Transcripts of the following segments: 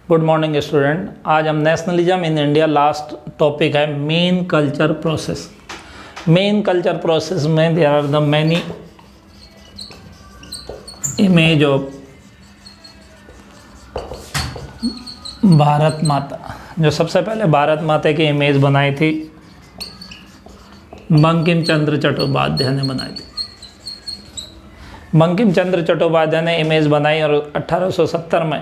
Good morning student. आज हम nationalism in India last topic है main culture process. Main culture process में there are the many image of Bharat Mata. जो सबसे पहले भारत माता की इमेज बनाई थी बंकिम चंद्र चट्टोपाध्याय ने बनाई थी। बंकिम चंद्र चट्टोपाध्याय ने इमेज बनाई और 1870 में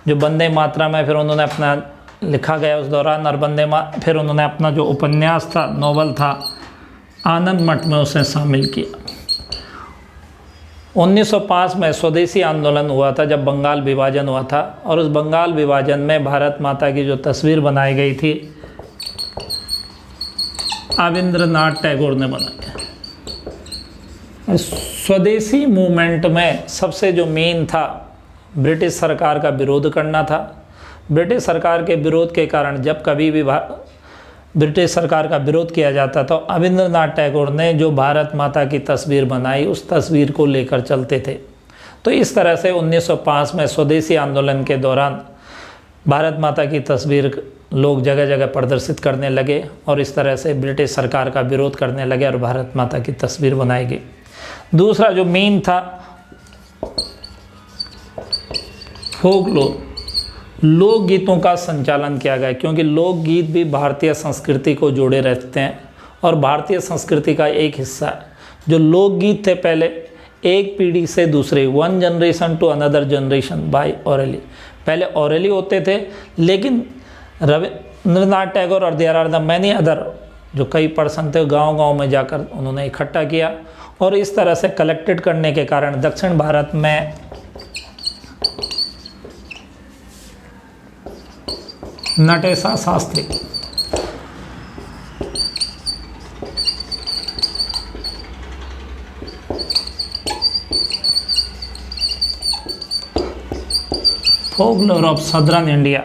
जो वंदे मातरम में फिर उन्होंने अपना लिखा गया उस दौरान, और फिर उन्होंने अपना जो उपन्यास था, नोवेल था, आनंद मठ में उसे शामिल किया। 1905 में स्वदेशी आंदोलन हुआ था जब बंगाल विभाजन हुआ था, और उस बंगाल विभाजन में भारत माता की जो तस्वीर बनाई गई थी रविंद्रनाथ टैगोर ने बनाई। स्वदेशी मूवमेंट में सबसे जो मेन था ब्रिटिश सरकार का विरोध करना था। ब्रिटिश सरकार के विरोध के कारण जब कभी भी ब्रिटिश सरकार का विरोध किया जाता तो रविंद्रनाथ टैगोर ने जो भारत माता की तस्वीर बनाई उस तस्वीर को लेकर चलते थे। तो इस तरह से 1905 में स्वदेशी आंदोलन के दौरान भारत माता की तस्वीर लोग जगह जगह प्रदर्शित करने लगे और इस तरह से ब्रिटिश सरकार का विरोध करने लगे और भारत माता की तस्वीर बनाई गई। दूसरा जो मेन था फोकलोर, लोकगीतों का संचालन किया गया, क्योंकि लोकगीत भी भारतीय संस्कृति को जोड़े रहते हैं और भारतीय संस्कृति का एक हिस्सा है। जो लोकगीत थे पहले एक पीढ़ी से दूसरे, one generation to another generation by orally, पहले ओरली होते थे, लेकिन रविंद्रनाथ टैगोर और there are the many other जो कई पर्सन थे गांव-गांव में जाकर उन्होंने इकट्ठा किया और इस तरह से कलेक्टेड करने के कारण दक्षिण भारत में Natesha Shastri, folklore of southern India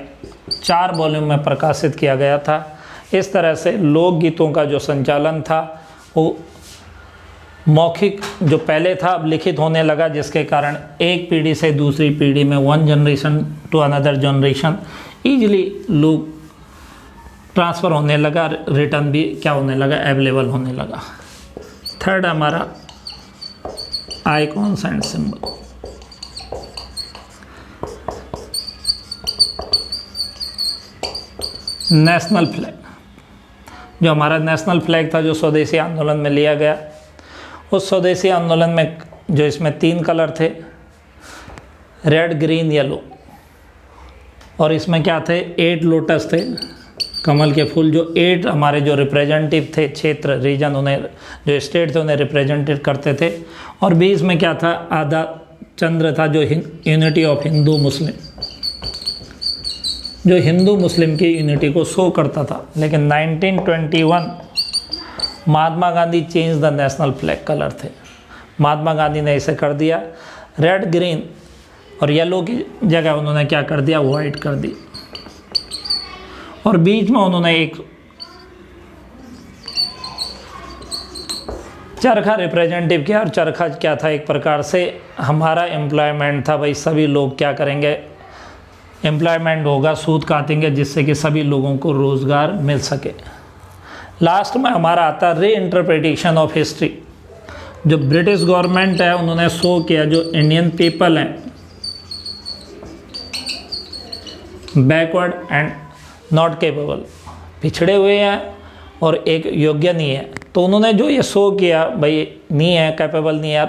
4 volume में प्रकाशित किया गया था। इस तरह से लोकगीतों का जो संचालन था वो मौखिक जो पहले था अब लिखित होने लगा, जिसके कारण एक पीढ़ी से दूसरी पीढ़ी में one generation to another generation easily लोग ट्रांसफ़र होने लगा, रिटर्न भी क्या होने लगा, अवेलेबल होने लगा। थर्ड हमारा icons and symbol. National flag, जो हमारा नेशनल फ्लैग था जो स्वदेशी आंदोलन में लिया गया, उस स्वदेशी आंदोलन में जो इसमें 3 कलर थे, रेड, ग्रीन, येलो, और इसमें क्या थे 8 लोटस थे, कमल के फूल। जो 8 हमारे जो रिप्रेजेंटेटिव थे, क्षेत्र, रीजन, उन्हें जो स्टेट थे उन्हें रिप्रेजेंटेट करते थे, और बीच में क्या था आधा चंद्र था जो यूनिटी ऑफ हिंदू मुस्लिम, जो हिंदू मुस्लिम की यूनिटी को शो करता था। लेकिन 1921 Mahatma Gandhi change the national flag, colour थे, महात्मा गांधी ने इसे कर दिया रेड, ग्रीन और येलो की जगह उन्होंने क्या कर दिया, वाइट कर दी, और बीच में उन्होंने एक चरखा रिप्रेजेंटेटिव किया। और चरखा क्या था, एक प्रकार से हमारा एम्प्लॉयमेंट था, भाई सभी लोग क्या करेंगे, एम्प्लॉयमेंट होगा, सूद काटेंगे जिससे कि सभी लोगों को रोज़गार मिल सके। लास्ट में हमारा आता री इंटरप्रिटेशन ऑफ हिस्ट्री। जो ब्रिटिश गवर्नमेंट है उन्होंने शो किया जो इंडियन पीपल हैं बैकवर्ड एंड नॉट कैपेबल, पिछड़े हुए हैं और एक योग्य नहीं है, तो उन्होंने जो ये शो किया भाई नहीं है, कैपेबल नहीं है,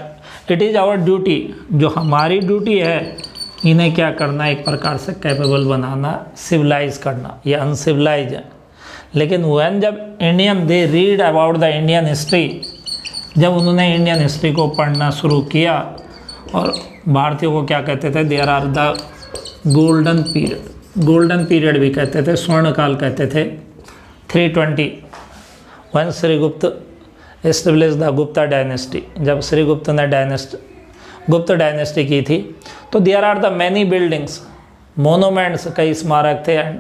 इट इज़ आवर ड्यूटी, जो हमारी ड्यूटी है इन्हें क्या करना, एक प्रकार से कैपेबल बनाना, सिविलाइज करना। ये अनसिविलाइज है। लेकिन व्हेन जब Indian they read about the Indian history, जब उन्होंने इंडियन हिस्ट्री को पढ़ना शुरू किया और भारतीयों को क्या कहते थे, there are the golden period, golden period भी कहते थे, स्वर्णकाल कहते थे। 320 one Srigupta establish the Gupta dynasty, जब श्रीगुप्त ने गुप्त डायनेस्टी की थी, तो there are the many buildings, monuments, कई स्मारक थे, एंड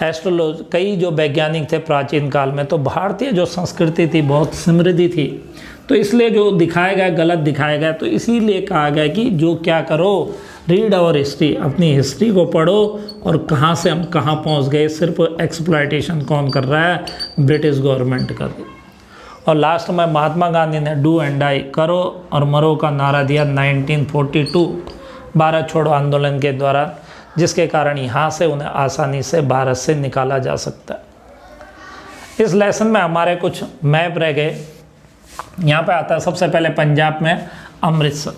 एस्ट्रोलॉज, कई जो वैज्ञानिक थे प्राचीन काल में। तो भारतीय जो संस्कृति थी बहुत समृद्धि थी, तो इसलिए जो दिखाया गया गलत दिखाया गया, तो इसीलिए कहा गया कि जो क्या करो रीड आवर हिस्ट्री, अपनी हिस्ट्री को पढ़ो और कहाँ से हम कहाँ पहुँच गए। सिर्फ एक्सप्लॉयटेशन कौन कर रहा है? ब्रिटिश गवर्नमेंट कर रही। और लास्ट में महात्मा गांधी ने डू एंड डाई, करो और मरो का नारा दिया 1942 भारत छोड़ो आंदोलन के द्वारा, जिसके कारण यहाँ से उन्हें आसानी से भारत से निकाला जा सकता है। इस लेसन में हमारे कुछ मैप रह गए। यहाँ पे आता है सबसे पहले पंजाब में अमृतसर,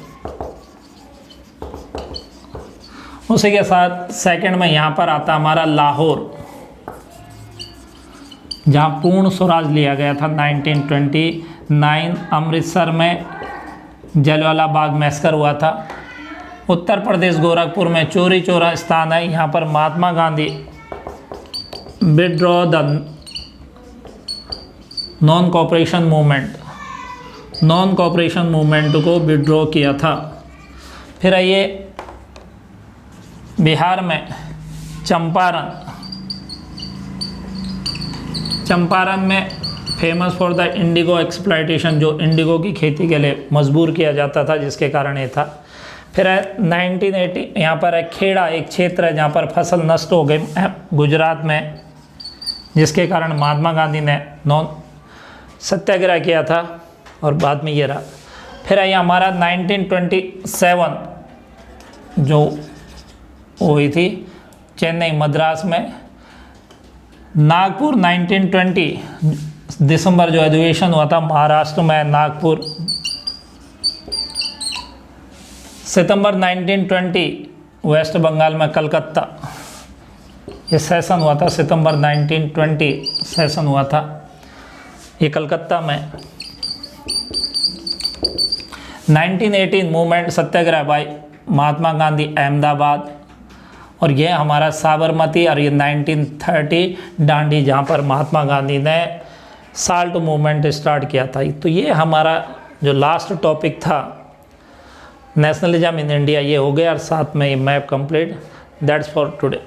उसी के साथ सेकंड में यहाँ पर आता हमारा लाहौर, जहाँ पूर्ण स्वराज लिया गया था 1929। अमृतसर में जलियांवाला बाग मैसकर हुआ था। उत्तर प्रदेश गोरखपुर में चौरी चौरा स्थान है, यहाँ पर Mahatma Gandhi withdraw the non cooperation movement को विड्रॉ किया था। फिर आइए बिहार में चंपारण में famous for the indigo exploitation, जो इंडिगो की खेती के लिए मजबूर किया जाता था, जिसके कारण ये था। फिर 1980 यहाँ पर है खेड़ा, एक क्षेत्र है जहाँ पर फसल नष्ट हो गई गुजरात में, जिसके कारण महात्मा गांधी ने सत्याग्रह किया था और बाद में ये रहा। फिर है हमारा 1927 जो हुई थी चेन्नई मद्रास में। नागपुर 1920 दिसंबर जो अधिवेशन हुआ था महाराष्ट्र में नागपुर। सितंबर 1920 वेस्ट बंगाल में कलकत्ता, ये सेशन हुआ था। सितंबर 1920 सेशन हुआ था ये कलकत्ता में। 1918 मूवमेंट सत्याग्रह बाय महात्मा गांधी अहमदाबाद। और ये हमारा साबरमती, और ये 1930 दांडी, जहाँ पर महात्मा गांधी ने साल्ट मूवमेंट स्टार्ट किया था। तो ये हमारा जो लास्ट टॉपिक था नेशनलिज्म इन इंडिया, ये हो गया और साथ में ये map complete. That's for today.